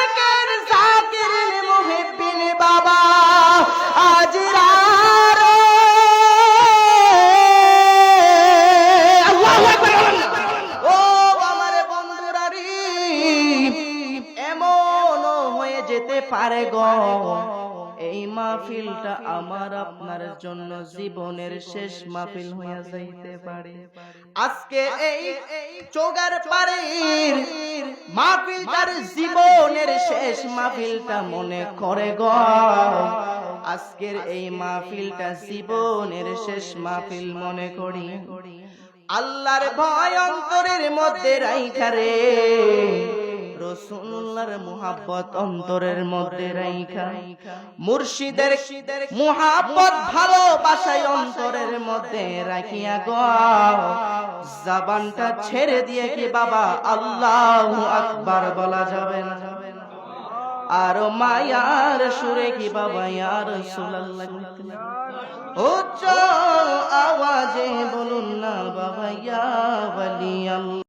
আশিকের জাকিরিন মুহিব্বিন বাবা আজিরা যেতে পারে গো এই মাহফিলটা আমার আপনার জন্য জীবনের শেষ মাহফিল হয়ে যাইতে পারে। আজকে এই চোগার পারের মাহফিলটার জীবনের শেষ মাহফিলটা মনে করে গো আজকের এই মাহফিলটা জীবনের শেষ মাহফিল মনে করি। আল্লাহর ভয় অন্তরের মধ্যে রাইখা রে, রাসূলুল্লাহর মুহাব্বত অন্তরের মধ্যে রাইখা, মুর্শিদের মুহাব্বত ভালোবাসায় অন্তরের মধ্যে রাখিয়া গো জবানটা ছেড়ে দিয়ে কি বাবা আল্লাহু আকবার বলা যাবে না? আর মায়ার সুরে কি বাবা ইয়া রাসূলুল্লাহ উচ্চ আওয়াজে বলুন না বাবা ইয়া ওয়ালি আল্লাহ।